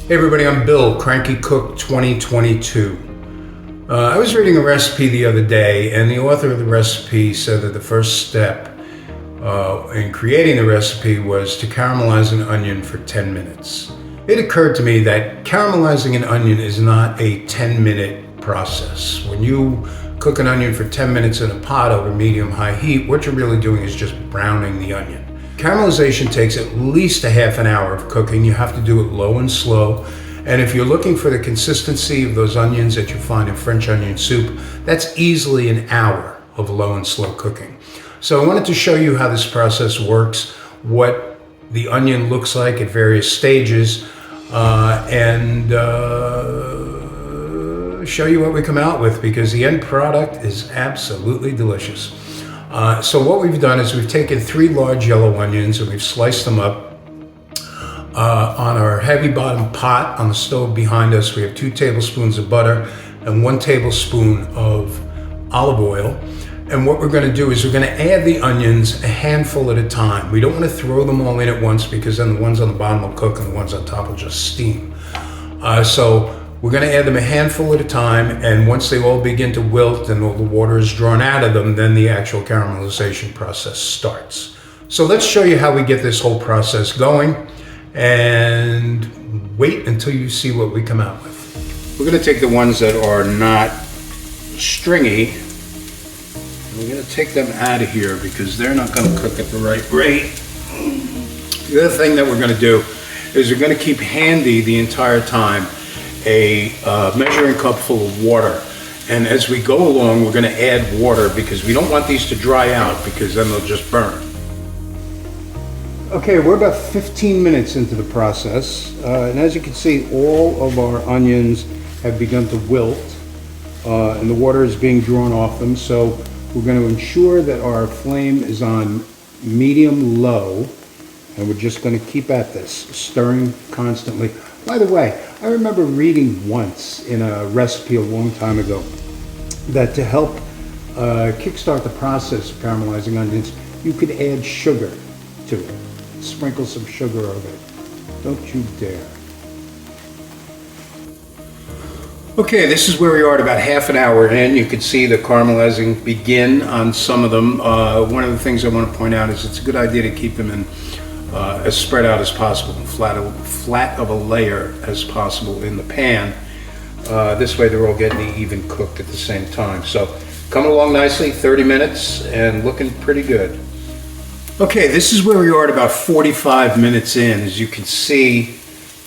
Hey everybody, I'm Bill, Cranky Cook 2022. I was reading a recipe the other day, and the author of the recipe said that the first step in creating the recipe was to caramelize an onion for 10 minutes. It occurred to me that caramelizing an onion is not a 10-minute process. When you cook an onion for 10 minutes in a pot over medium-high heat, what you're really doing is just browning the onion. Caramelization takes at least a half an hour of cooking. You have to do it low and slow. And if you're looking for the consistency of those onions that you find in French onion soup, that's easily an hour of low and slow cooking. So I wanted to show you how this process works, what the onion looks like at various stages, and show you what we come out with, because the end product is absolutely delicious. So what we've done is we've taken 3 large yellow onions and we've sliced them up. On our heavy bottom pot on the stove behind us, we have 2 tablespoons of butter and 1 tablespoon of olive oil. And what we're going to do is we're going to add the onions a handful at a time. We don't want to throw them all in at once, because then the ones on the bottom will cook and the ones on top will just steam. So we're going to add them a handful at a time, and once they all begin to wilt and all the water is drawn out of them, then the actual caramelization process starts. So let's show you how we get this whole process going, and wait until you see what we come out with. We're going to take the ones that are not stringy, and we're going to take them out of here because they're not going to cook at the right rate. The other thing that we're going to do is we're going to keep handy the entire time a measuring cup full of water, and as we go along we're going to add water, because we don't want these to dry out, because then they'll just burn. Okay, we're about 15 minutes into the process, and as you can see, all of our onions have begun to wilt, and the water is being drawn off them. So we're going to ensure that our flame is on medium low, and we're just going to keep at this, stirring constantly. By the way, I remember reading once in a recipe a long time ago that to help kickstart the process of caramelizing onions, you could add sugar to it. Sprinkle some sugar over it. Don't you dare. Okay, this is where we are at about half an hour in. You can see the caramelizing begin on some of them. One of the things I want to point out is it's a good idea to keep them in as spread out as possible, flat of a layer as possible in the pan. This way they're all getting even cooked at the same time. So coming along nicely, 30 minutes and looking pretty good. Okay, this is where we are at about 45 minutes in. As you can see,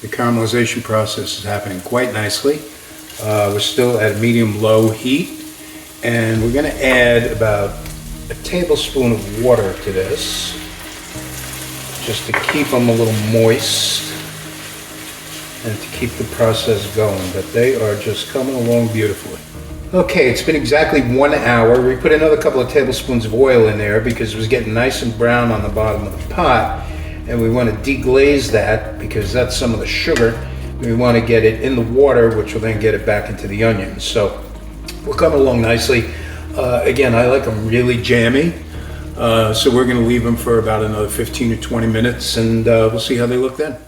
the caramelization process is happening quite nicely. We're still at a medium-low heat, and we're going to add about a tablespoon of water to this, just to keep them a little moist and to keep the process going, but they are just coming along beautifully. Okay, it's been exactly 1 hour. We put another couple of tablespoons of oil in there because it was getting nice and brown on the bottom of the pot, and we want to deglaze that because that's some of the sugar. We want to get it in the water, which will then get it back into the onions. So we're coming along nicely. Again, I like them really jammy. So we're going to leave them for about another 15 or 20 minutes, and we'll see how they look then.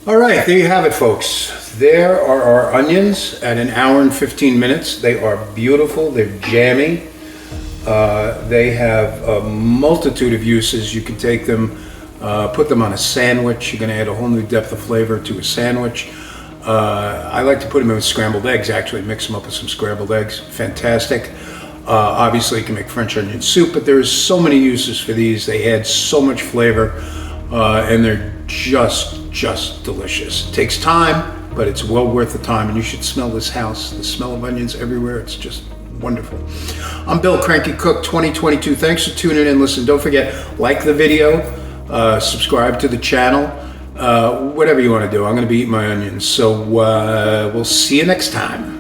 All right, there you have it, folks. There are our onions at 1 hour and 15 minutes. They are beautiful. They're jammy. They have a multitude of uses. You can take them, put them on a sandwich. You're going to add a whole new depth of flavor to a sandwich. I like to put them in with scrambled eggs, actually. Mix them up with some scrambled eggs. Fantastic. Obviously, you can make French onion soup, but there's so many uses for these. They add so much flavor, and they're just delicious. It takes time, but it's well worth the time, and you should smell this house. The smell of onions everywhere. It's just wonderful. I'm Bill, Cranky Cook 2022. Thanks for tuning in. Listen, don't forget, like the video, subscribe to the channel, whatever you want to do. I'm going to be eating my onions, so we'll see you next time.